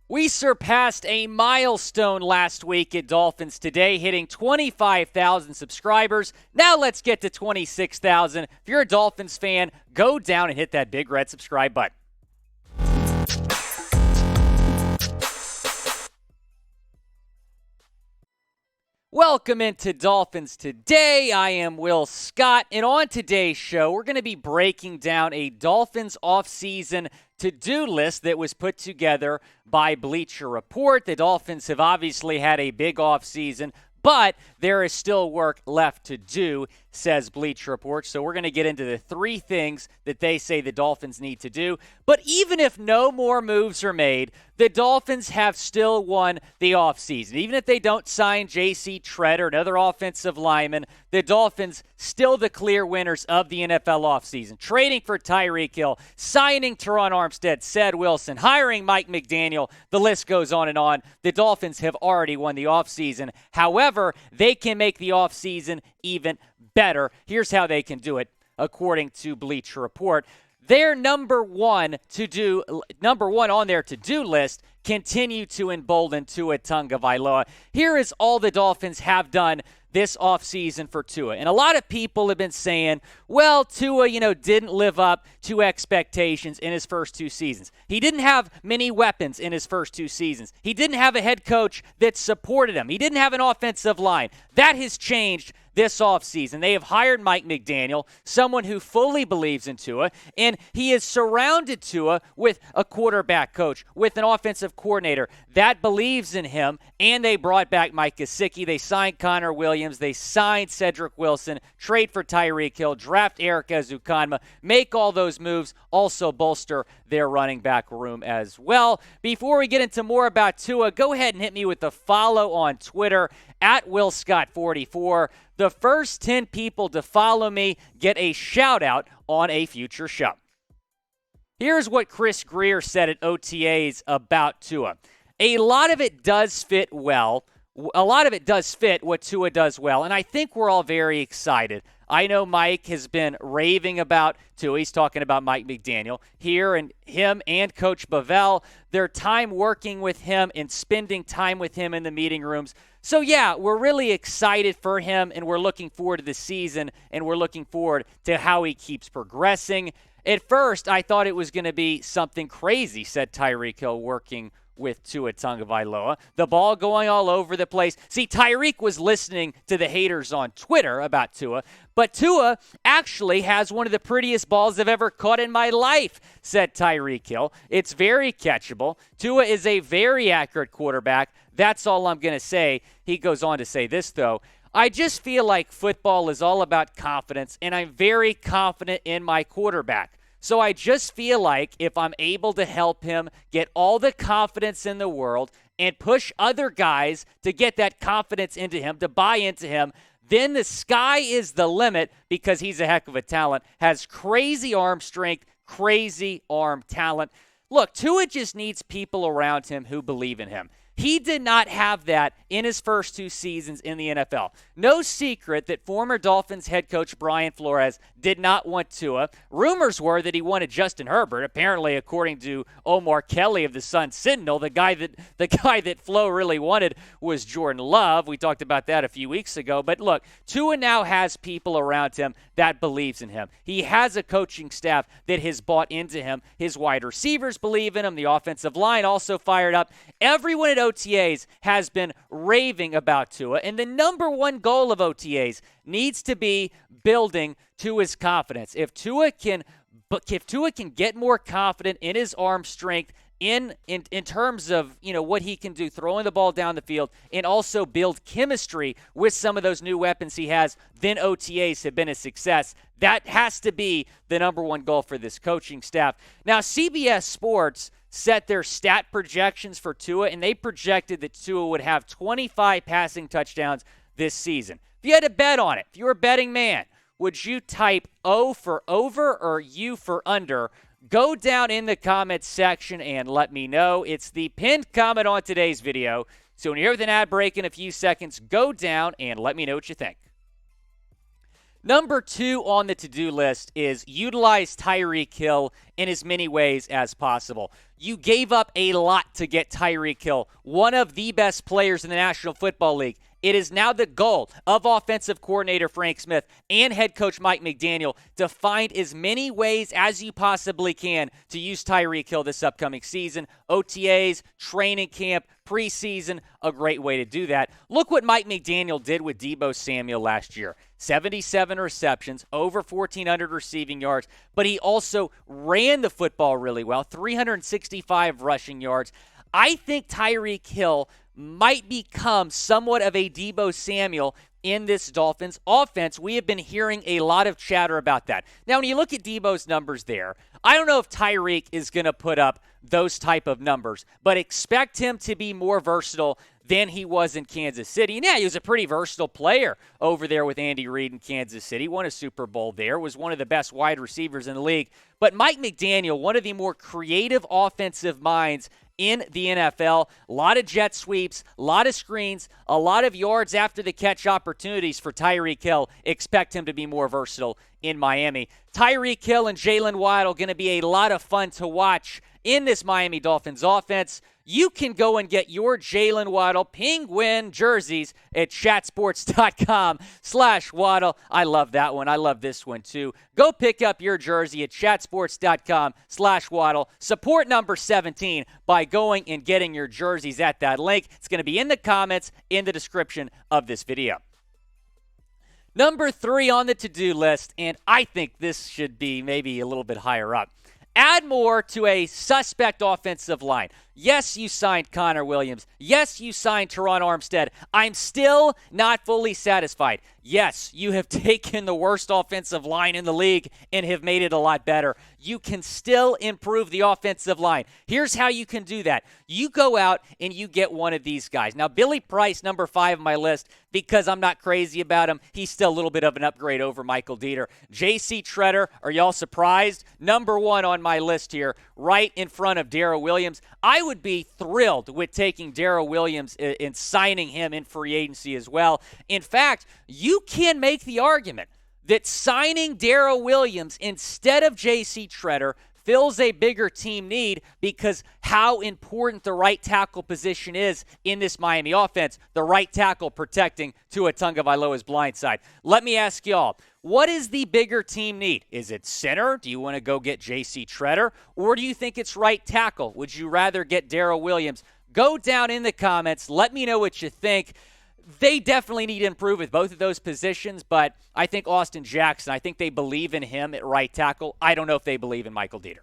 We surpassed a milestone last week at Dolphins Today, hitting 25,000 subscribers. Now let's get to 26,000. If you're a Dolphins fan, go down and hit that big red subscribe button. Welcome into Dolphins Today. I am Will Scott, and on today's show, we're going to be breaking down a Dolphins offseason to-do list that was put together by Bleacher Report. The Dolphins have obviously had a big offseason, but there is still work left to do, says Bleacher Report. So we're going to get into the three things that they say the Dolphins need to do. But even if no more moves are made, the Dolphins have still won the offseason. Even if they don't sign JC Tretter, another offensive lineman, the Dolphins still the clear winners of the NFL offseason. Trading for Tyreek Hill, signing Terron Armstead, Ced Wilson, hiring Mike McDaniel, the list goes on and on. The Dolphins have already won the offseason. However, they can make the offseason even better. Here's how they can do it, according to Bleacher Report. Their number one on their to-do list, continue to embolden Tua Tagovailoa. Here is all the Dolphins have done this offseason for Tua. And a lot of people have been saying, well, Tua, didn't live up to expectations in his first two seasons. He didn't have many weapons in his first two seasons. He didn't have a head coach that supported him. He didn't have an offensive line. That has changed this offseason. They have hired Mike McDaniel, someone who fully believes in Tua, and he has surrounded Tua with a quarterback coach, with an offensive coordinator that believes in him, and they brought back Mike Gesicki. They signed Connor Williams. They signed Cedric Wilson, trade for Tyreek Hill, draft Eric Ezukanma, make all those moves, also bolster their running back room as well. Before we get into more about Tua, go ahead and hit me with a follow on Twitter, at WillScott44. The first 10 people to follow me get a shout-out on a future show. Here's what Chris Greer said at OTAs about Tua. A lot of it does fit well. A lot of it does fit what Tua does well, and I think we're all very excited. I know Mike has been raving about Tua. He's talking about Mike McDaniel here, and him and Coach Bavell, their time working with him and spending time with him in the meeting rooms. So, yeah, we're really excited for him, and we're looking forward to the season, and we're looking forward to how he keeps progressing. At first, I thought it was going to be something crazy, said Tyreek Hill, working with Tua Tagovailoa. The ball going all over the place. See, Tyreek was listening to the haters on Twitter about Tua, but Tua actually has one of the prettiest balls I've ever caught in my life, said Tyreek Hill. It's very catchable. Tua is a very accurate quarterback. That's all I'm going to say. He goes on to say this, though. I just feel like football is all about confidence, and I'm very confident in my quarterback. So I just feel like if I'm able to help him get all the confidence in the world and push other guys to get that confidence into him, to buy into him, then the sky is the limit because he's a heck of a talent, has crazy arm strength, crazy arm talent. Look, Tua just needs people around him who believe in him. He did not have that in his first two seasons in the NFL. No secret that former Dolphins head coach Brian Flores did not want Tua. Rumors were that he wanted Justin Herbert. Apparently, according to Omar Kelly of the Sun-Sentinel, the guy that Flo really wanted was Jordan Love. We talked about that a few weeks ago. But look, Tua now has people around him that believes in him. He has a coaching staff that has bought into him. His wide receivers believe in him. The offensive line also fired up. Everyone at OTAs has been raving about Tua, and the number one goal of OTAs needs to be building Tua's confidence. If Tua can get more confident in his arm strength, in terms of what he can do throwing the ball down the field, and also build chemistry with some of those new weapons he has, then OTAs have been a success. That has to be the number one goal for this coaching staff. Now, CBS Sports set their stat projections for Tua, and they projected that Tua would have 25 passing touchdowns this season. If you had to bet on it, if you were a betting man, would you type O for over or U for under? Go down in the comments section and let me know. It's the pinned comment on today's video. So when you hear with an ad break in a few seconds, go down and let me know what you think. Number 2 on the to-do list is utilize Tyreek Hill in as many ways as possible. You gave up a lot to get Tyreek Hill, one of the best players in the National Football League. It is now the goal of offensive coordinator Frank Smith and head coach Mike McDaniel to find as many ways as you possibly can to use Tyreek Hill this upcoming season. OTAs, training camp, preseason, a great way to do that. Look what Mike McDaniel did with Deebo Samuel last year. 77 receptions, over 1,400 receiving yards, but he also ran the football really well, 365 rushing yards. I think Tyreek Hill might become somewhat of a Deebo Samuel in this Dolphins offense. We have been hearing a lot of chatter about that. Now, when you look at Deebo's numbers there, I don't know if Tyreek is going to put up those type of numbers, but expect him to be more versatile than he was in Kansas City. And yeah, he was a pretty versatile player over there with Andy Reid in Kansas City. Won a Super Bowl there, was one of the best wide receivers in the league. But Mike McDaniel, one of the more creative offensive minds in the NFL. A lot of jet sweeps, a lot of screens, a lot of yards after the catch opportunities for Tyreek Hill. Expect him to be more versatile in Miami. Tyreek Hill and Jalen Waddle going to be a lot of fun to watch in this Miami Dolphins offense. You can go and get your Jalen Waddle Penguin jerseys at chatsports.com/Waddle. I love that one. I love this one too. Go pick up your jersey at chatsports.com/Waddle. Support number 17 by going and getting your jerseys at that link. It's going to be in the comments in the description of this video. Number 3 on the to-do list, and I think this should be maybe a little bit higher up. Add more to a suspect offensive line. Yes, you signed Connor Williams. Yes, you signed Terron Armstead. I'm still not fully satisfied. Yes, you have taken the worst offensive line in the league and have made it a lot better. You can still improve the offensive line. Here's how you can do that. You go out and you get one of these guys. Now, Billy Price, number 5 on my list, because I'm not crazy about him. He's still a little bit of an upgrade over Michael Dieter. JC Tretter, are y'all surprised? Number 1 on my list here, right in front of Daryl Williams. I would be thrilled with taking Daryl Williams and signing him in free agency as well. In fact, you can make the argument that signing Daryl Williams instead of JC Tretter fills a bigger team need because how important the right tackle position is in this Miami offense, the right tackle protecting Tua Tagovailoa's blind side. Let me ask y'all, what is the bigger team need? Is it center? Do you want to go get JC Tretter? Or do you think it's right tackle? Would you rather get Daryl Williams? Go down in the comments. Let me know what you think. They definitely need to improve with both of those positions, but I think Austin Jackson, I think they believe in him at right tackle. I don't know if they believe in Michael Dieter.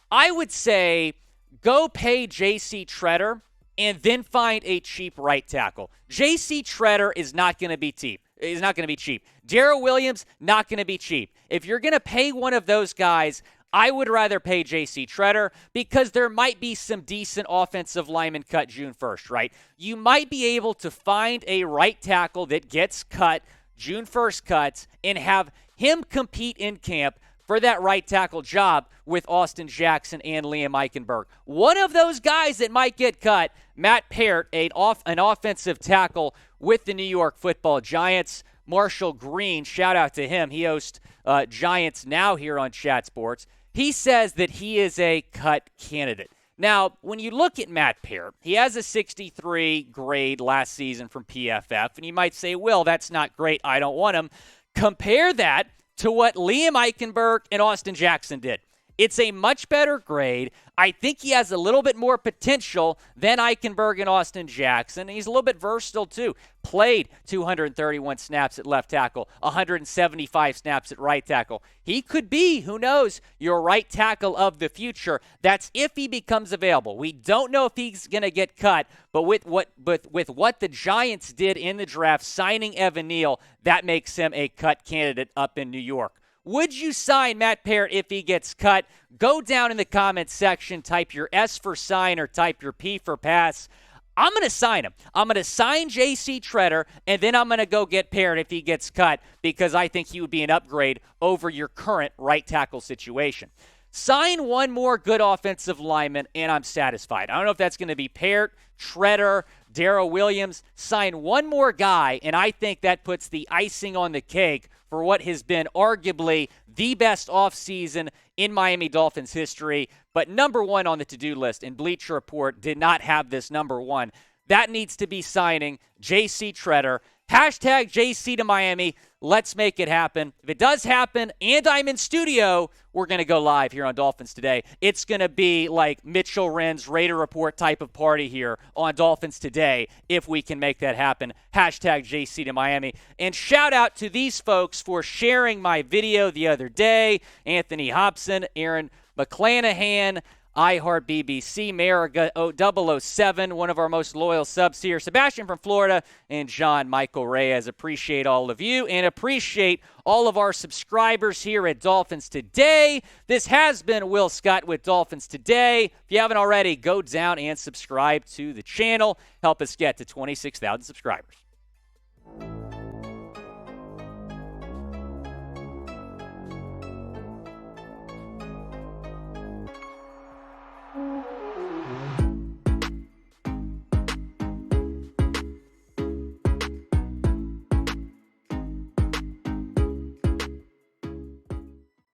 I would say go pay JC Tretter and then find a cheap right tackle. JC Tretter is not going to be cheap. He's not going to be cheap. Daryl Williams, not going to be cheap. If you're going to pay one of those guys, I would rather pay JC Tretter because there might be some decent offensive linemen cut June 1st, right? You might be able to find a right tackle that gets cut, June 1st cuts, and have him compete in camp for that right tackle job with Austin Jackson and Liam Eichenberg. One of those guys that might get cut, Matt Peart, an offensive tackle with the New York Football Giants. Marshall Green, shout out to him. He hosts Giants Now here on Chat Sports. He says that he is a cut candidate. Now, when you look at Matt Peart, he has a 63 grade last season from PFF, and you might say, well, that's not great. I don't want him. Compare that to what Liam Eichenberg and Austin Jackson did. It's a much better grade. I think he has a little bit more potential than Eichenberg and Austin Jackson. He's a little bit versatile, too. Played 231 snaps at left tackle, 175 snaps at right tackle. He could be, who knows, your right tackle of the future. That's if he becomes available. We don't know if he's going to get cut, but with what the Giants did in the draft, signing Evan Neal, that makes him a cut candidate up in New York. Would you sign Matt Peart if he gets cut? Go down in the comments section, type your S for sign or type your P for pass. I'm going to sign him. I'm going to sign JC Tretter, and then I'm going to go get Peart if he gets cut because I think he would be an upgrade over your current right tackle situation. Sign one more good offensive lineman, and I'm satisfied. I don't know if that's going to be Peart, Tretter, Daryl Williams. Sign one more guy, and I think that puts the icing on the cake for what has been arguably the best offseason in Miami Dolphins history. But number one on the to-do list, and Bleacher Report did not have this number one. That needs to be signing JC Tretter. Hashtag JC to Miami. Let's make it happen. If it does happen and I'm in studio, we're going to go live here on Dolphins Today. It's going to be like Mitchell Wren's Raider Report type of party here on Dolphins Today if we can make that happen. Hashtag JC to Miami. And shout out to these folks for sharing my video the other day. Anthony Hobson, Aaron McClanahan, iHeart BBC, Mariga 007, one of our most loyal subs here, Sebastian from Florida, and John Michael Reyes. Appreciate all of you and appreciate all of our subscribers here at Dolphins Today. This has been Will Scott with Dolphins Today. If you haven't already, go down and subscribe to the channel. Help us get to 26,000 subscribers.